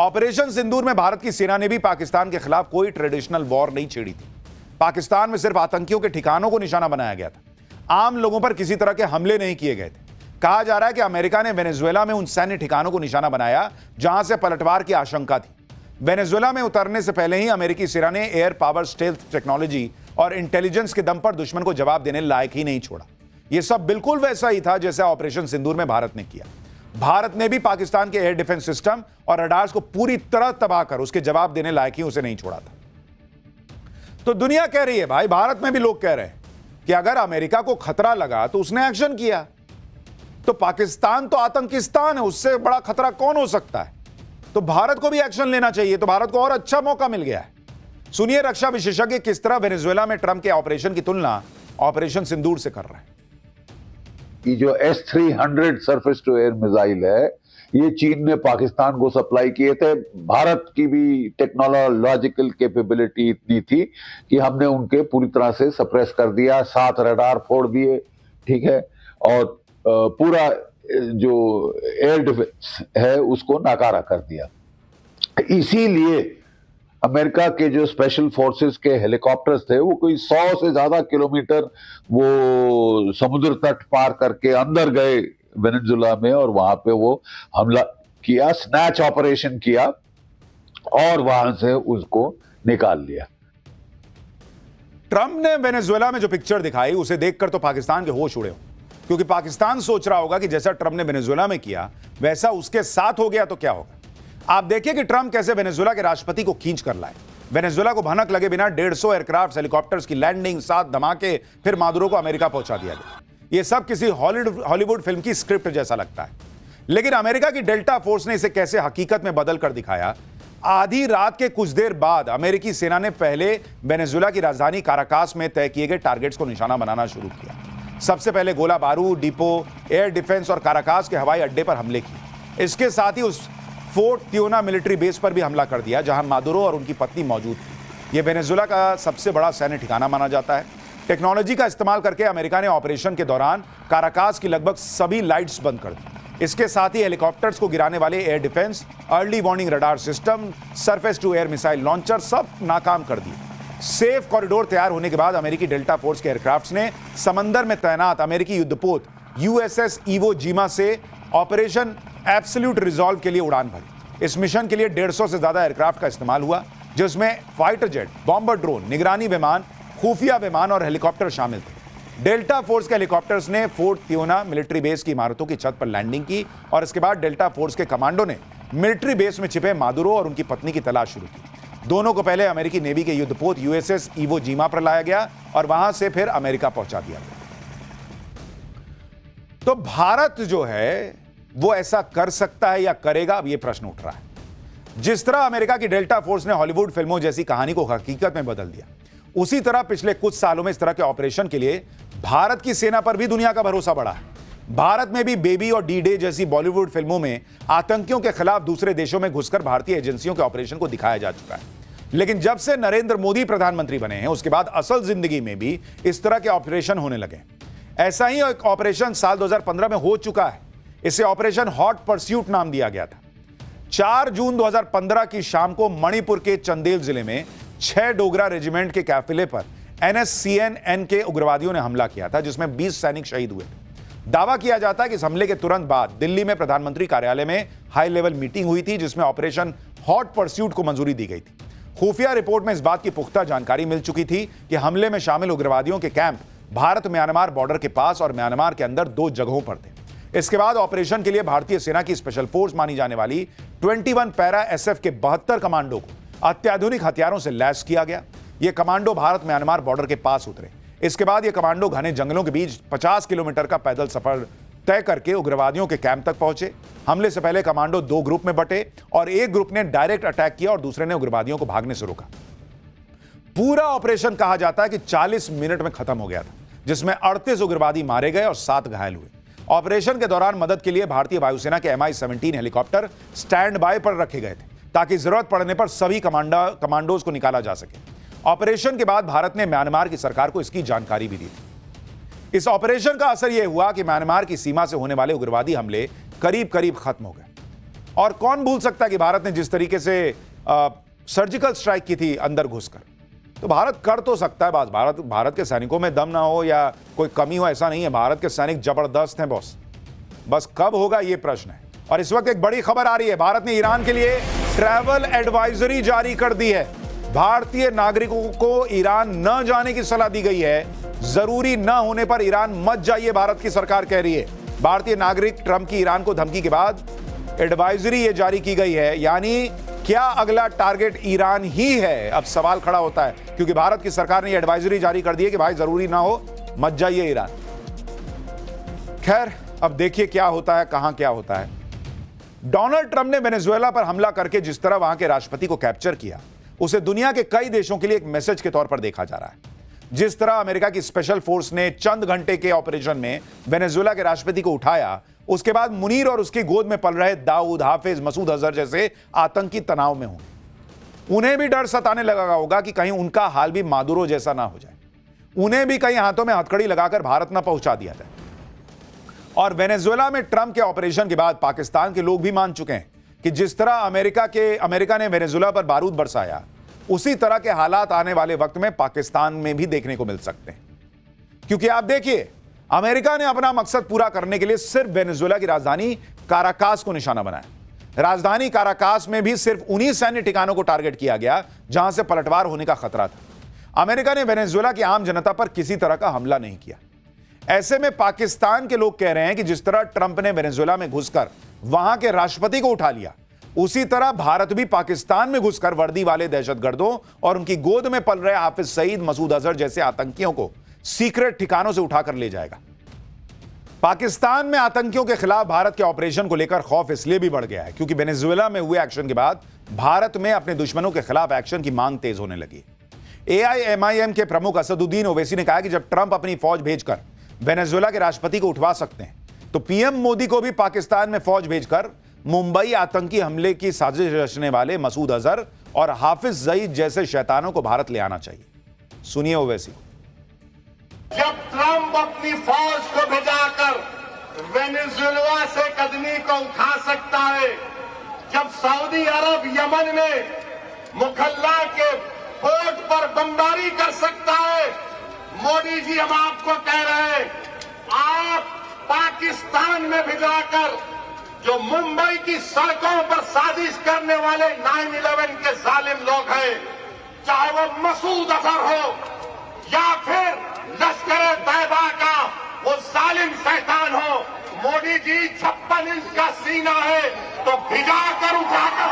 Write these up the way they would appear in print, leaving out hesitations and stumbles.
Operation सिंदूर में भारत की सेना ने भी पाकिस्तान के खिलाफ कोई ट्रेडिशनल वॉर नहीं छेड़ी थी। पाकिस्तान में सिर्फ आतंकियों के ठिकानों को निशाना बनाया गया था। आम लोगों पर किसी तरह के हमले नहीं किए गए थे। कहा जा रहा है कि अमेरिका ने वेनेजुएला में उन सैन्य ठिकानों को निशाना बनाया जहां से पलटवार की आशंका थी। वेनेजुएला में उतरने से पहले ही अमेरिकी सेना ने एयर पावर स्टेल्थ टेक्नोलॉजी और इंटेलिजेंस के दम पर दुश्मन को जवाब देने लायक ही नहीं छोड़ा। यह सब बिल्कुल वैसा ही था जैसा ऑपरेशन सिंदूर में भारत ने किया। भारत ने भी पाकिस्तान के एयर डिफेंस सिस्टम और रडार्स को पूरी तरह तबाह कर उसके जवाब देने लायक ही उसे नहीं छोड़ा था। तो दुनिया कह रही है भाई, भारत में भी लोग कह रहे हैं कि अगर अमेरिका को खतरा लगा तो उसने एक्शन किया। तो पाकिस्तान तो आतंकिस्तान है, उससे बड़ा खतरा कौन हो सकता है? तो भारत को भी एक्शन लेना चाहिए। तो भारत को और अच्छा मौका मिल गया है। सुनिए रक्षा विशेषज्ञ किस तरह वेनेजुएला में ट्रंप के ऑपरेशन की तुलना ऑपरेशन सिंदूर से कर रहे हैं। ये जो S-300 surface to air missile है, ये चीन ने पाकिस्तान को सप्लाई किए थे। भारत की भी टेक्नोलॉजिकल कैपेबिलिटी इतनी थी कि हमने उनके पूरी तरह से सप्रेस कर दिया, 7 रडार फोड़ दिए, ठीक है, और पूरा जो एयर डिफेंस है उसको नाकारा कर दिया। इसीलिए अमेरिका के जो स्पेशल फोर्सेस के हेलीकॉप्टर्स थे वो कोई 100 से ज्यादा किलोमीटर वो समुद्र तट पार करके अंदर गए वेनेजुएला में, और वहां पे वो हमला किया, स्नैच ऑपरेशन किया और वहां से उसको निकाल लिया। ट्रंप ने वेनेजुएला में जो पिक्चर दिखाई उसे देखकर तो पाकिस्तान के होश उड़े हो, क्योंकि पाकिस्तान सोच रहा होगा कि जैसा ट्रंप ने वेनेजुएला में किया वैसा उसके साथ हो गया तो क्या होगा। आप देखिए कि ट्रंप कैसे वेनेजुएला के राष्ट्रपति को खींच कर लाए। वेनेजुएला को भनक लगे बिना 150 एयरक्राफ्ट हेलीकॉप्टर्स की लैंडिंग, 7 धमाके, फिर मादुरो को अमेरिका पहुंचा दिया गया। यह सब किसी हॉलीवुड फिल्म की स्क्रिप्ट जैसा लगता है। लेकिन अमेरिका की डेल्टा फोर्स ने इसे कैसे हकीकत में बदल कर दिखाया। आधी रात के कुछ देर बाद अमेरिकी सेना ने पहले वेनेजुएला की राजधानी काराकास में तय किए गए टारगेट्स को निशाना बनाना शुरू किया। सबसे पहले गोला बारूद, डिपो, एयर डिफेंस और काराकास के हवाई अड्डे पर हमले किए। इसके साथ ही उस फोर्ट त्योना मिलिट्री बेस पर भी हमला कर दिया जहां मादुरो और उनकी पत्नी मौजूद थी। यह वेनेजुएला का सबसे बड़ा सैन्य ठिकाना माना जाता है। टेक्नोलॉजी का इस्तेमाल करके अमेरिका ने ऑपरेशन के दौरान काराकास की लगभग सभी लाइट्स बंद कर दी। इसके साथ ही हेलीकॉप्टर्स को गिराने वाले air defence, early warning radar system, surface to air missile launcher सब नाकाम कर दिए। सेफ कॉरिडोर तैयार होने के बाद अमेरिकी डेल्टा फोर्स के एयरक्राफ्ट ने समंदर में तैनात अमेरिकी युद्धपोत USS इवो जिमा से ऑपरेशन एब्सोल्यूट रिजॉल्व के लिए उड़ान भरी। इस मिशन के लिए 150 से ज्यादा एयरक्राफ्ट का इस्तेमाल हुआ, जिसमें फाइटर जेट, बॉम्बर ड्रोन, निगरानी विमान, खुफिया विमान और हेलीकॉप्टर शामिल थे। डेल्टा फोर्स के हेलीकॉप्टर्स ने फोर्ट त्योना मिलिट्री बेस की इमारतों की छत पर लैंडिंग की और इसके बाद डेल्टा फोर्स के कमांडो ने मिलिट्री बेस में छिपे मादुरो और उनकी पत्नी की तलाश शुरू की। दोनों को पहले अमेरिकी नेवी के युद्धपोत USS इवो जिमा पर लाया गया और वहां से फिर अमेरिका पहुंचा दिया गया। तो भारत जो है वो ऐसा कर सकता है या करेगा, अब यह प्रश्न उठ रहा है। जिस तरह अमेरिका की डेल्टा फोर्स ने हॉलीवुड फिल्मों जैसी कहानी को हकीकत में बदल दिया, उसी तरह पिछले कुछ सालों में इस तरह के ऑपरेशन के लिए भारत की सेना पर भी दुनिया का भरोसा बढ़ा है। भारत में भी बेबी और डी डे जैसी बॉलीवुड फिल्मों में आतंकियों के खिलाफ दूसरे देशों में घुसकर भारतीय एजेंसियों के ऑपरेशन को दिखाया जा चुका है। लेकिन जब से नरेंद्र मोदी प्रधानमंत्री बने हैं उसके बाद असल जिंदगी में भी इस तरह के ऑपरेशन होने लगे। ऐसा ही एक ऑपरेशन साल 2015 में हो चुका है। इसे ऑपरेशन हॉट परस्यूट नाम दिया गया था। 4 जून 2015 की शाम को मणिपुर के चंदेल जिले में 6 डोगरा रेजिमेंट के काफिले पर NSCN के उग्रवादियों ने हमला किया था, जिसमें 20 सैनिक शहीद हुए थे। दावा किया जाता है कि इस हमले के तुरंत बाद दिल्ली में प्रधानमंत्री कार्यालय में हाई लेवल मीटिंग हुई थी, जिसमें ऑपरेशन हॉट परस्यूट को मंजूरी दी गई थी। खुफिया रिपोर्ट में इस बात की पुख्ता जानकारी मिल चुकी थी कि हमले में शामिल उग्रवादियों के कैंप भारत म्यांमार बॉर्डर के पास और म्यांमार के अंदर 2 जगहों पर थे। इसके बाद ऑपरेशन के लिए भारतीय सेना की स्पेशल फोर्स मानी जाने वाली 21 पैरा SF के 72 कमांडो को अत्याधुनिक हथियारों से लैस किया गया। ये कमांडो भारत म्यांमार बॉर्डर के पास उतरे। इसके बाद ये कमांडो घने जंगलों के बीच 50 किलोमीटर का पैदल सफर तय करके उग्रवादियों के कैंप तक पहुंचे। हमले से पहले कमांडो 2 ग्रुप में बटे और एक ग्रुप ने डायरेक्ट अटैक किया और दूसरे ने उग्रवादियों को भागने से रोका। पूरा ऑपरेशन कहा जाता है कि 40 मिनट में खत्म हो गया था, जिसमें 38 उग्रवादी मारे गए और 7 घायल हुए। ऑपरेशन के दौरान मदद के लिए भारतीय वायुसेना के MI-17 हेलीकॉप्टर स्टैंड बाय पर रखे गए थे, ताकि जरूरत पड़ने पर सभी कमांडोज को निकाला जा सके। ऑपरेशन के बाद भारत ने म्यांमार की सरकार को इसकी जानकारी भी दी थी। इस ऑपरेशन का असर यह हुआ कि म्यांमार की सीमा से होने वाले उग्रवादी हमले करीब करीब खत्म हो गए। और कौन भूल सकता है कि भारत ने जिस तरीके से सर्जिकल स्ट्राइक की थी अंदर घुसकर। तो भारत कर तो सकता है बात। भारत के सैनिकों में दम ना हो या कोई कमी हो ऐसा नहीं है। भारत के सैनिक जबरदस्त हैं बॉस, बस कब होगा ये प्रश्न है। और इस वक्त एक बड़ी खबर आ रही है, भारत ने ईरान के लिए ट्रैवल एडवाइजरी जारी कर दी है। भारतीय नागरिकों को ईरान न जाने की सलाह दी गई है। जरूरी न होने पर ईरान मत जाइए, भारत की सरकार कह रही है। भारतीय नागरिक ट्रंप की ईरान को धमकी के बाद एडवाइजरी ये जारी की गई है। यानी क्या अगला टारगेट ईरान ही है? अब सवाल खड़ा होता है, क्योंकि भारत की सरकार ने एडवाइजरी जारी कर दी है कि भाई जरूरी ना हो मत जाइए ईरान। खैर, अब देखिए क्या होता है, कहां क्या होता है। डोनाल्ड ट्रंप ने वेनेजुएला पर हमला करके जिस तरह वहां के राष्ट्रपति को कैप्चर किया, उसे दुनिया के कई देशों के लिए एक मैसेज के तौर पर देखा जा रहा है। जिस तरह अमेरिका की स्पेशल फोर्स ने चंद घंटे के ऑपरेशन में वेनेजुएला के राष्ट्रपति को उठाया, उसके बाद मुनीर और उसकी गोद में पल रहे दाऊद, हाफिज, मसूद अजहर जैसे आतंकी तनाव में होंगे। उन्हें भी डर सताने लगा होगा कि कहीं उनका हाल भी मादुरो जैसा ना हो जाए, उन्हें भी कहीं हाथों में हथकड़ी लगाकर भारत ना पहुंचा दिया जाए। और वेनेजुएला में ट्रंप के ऑपरेशन के बाद पाकिस्तान के लोग भी मान चुके हैं कि जिस तरह अमेरिका ने वेनेजुएला पर बारूद बरसाया, उसी तरह के हालात आने वाले वक्त में पाकिस्तान में भी देखने को मिल सकते हैं। क्योंकि आप देखिए, अमेरिका ने अपना मकसद पूरा करने के लिए सिर्फ वेनेजुएला की राजधानी काराकास को निशाना बनाया। राजधानी काराकास में भी सिर्फ उन्हीं सैन्य ठिकानों को टारगेट किया गया जहां से पलटवार होने का खतरा था। अमेरिका ने वेनेजुएला की आम जनता पर किसी तरह का हमला नहीं किया। ऐसे में पाकिस्तान के लोग कह रहे हैं कि जिस तरह ट्रंप ने वेनेजुएला में घुसकर वहां के राष्ट्रपति को उठा लिया, उसी तरह भारत भी पाकिस्तान में घुसकर वर्दी वाले दहशतगर्दों और उनकी गोद में पल रहे हाफिज सईद, मसूद अजहर जैसे आतंकियों को सीक्रेट ठिकानों से उठाकर ले जाएगा। पाकिस्तान में आतंकियों के खिलाफ भारत के ऑपरेशन को लेकर खौफ इसलिए भी बढ़ गया है क्योंकि वेनेजुएला में हुए एक्शन के बाद भारत में अपने दुश्मनों के खिलाफ एक्शन की मांग तेज होने लगी। AIMIM के प्रमुख असदुद्दीन ओवैसी ने कहा कि जब ट्रंप अपनी फौज भेजकर वेनेजुएला के राष्ट्रपति को उठवा सकते हैं, तो पीएम मोदी को भी पाकिस्तान में फौज भेजकर मुंबई आतंकी हमले की साजिश रचने वाले मसूद अजहर और हाफिज सईद जैसे शैतानों को भारत ले आना चाहिए। सुनिए ओवैसी। जब ट्रंप अपनी फौज को भिजाकर वेनेजुएला से कदमी को उठा सकता है, जब सऊदी अरब यमन में मुखल्ला के पोर्ट पर बमबारी कर सकता है, मोदी जी हम आपको कह रहे हैं, आप पाकिस्तान में भिजाकर जो मुंबई की सड़कों पर साजिश करने वाले 9/11 के जालिम लोग हैं, चाहे वो मसूद अजहर हो या फिर लश्कर तैयबा का वो जालिम शैतान हो, मोदी जी 56 इंच का सीना है तो भिजाकर उठाकर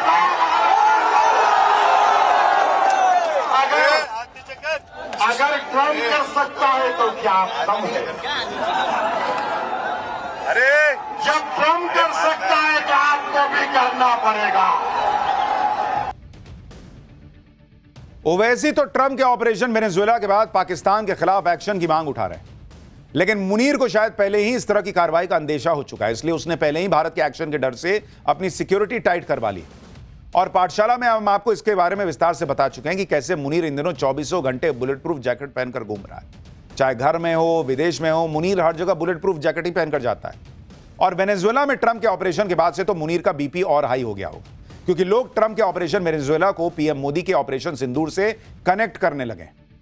अगर ट्रंप कर सकता है तो क्या आप समझे? अरे जब ट्रंप कर सकता है तो आपको भी करना पड़ेगा। ओवैसी तो ट्रंप के ऑपरेशन वेनेजुएला के बाद पाकिस्तान के खिलाफ एक्शन की मांग उठा रहे हैं, लेकिन मुनीर को शायद पहले ही इस तरह की कार्रवाई का अंदेशा हो चुका है, इसलिए उसने पहले ही भारत के एक्शन के डर से अपनी सिक्योरिटी टाइट करवा ली। और पाठशाला में हम आपको इसके बारे में विस्तार से बता चुके हैं कि कैसे मुनीर इन दिनों 24 घंटे बुलेट प्रूफ जैकेट पहनकर घूम रहा है। चाहे घर में हो, विदेश में हो, मुनीर हर जगह बुलेट प्रूफ जैकेट ही पहनकर जाता है। और वेनेजुएला में ट्रंप के ऑपरेशन के बाद से तो मुनीर का बीपी और हाई हो गया होगा, क्योंकि लोग ट्रंप के ऑपरेशन वेनेजुएला को पीएम मोदी के ऑपरेशन सिंदूर से कनेक्ट करने लगे।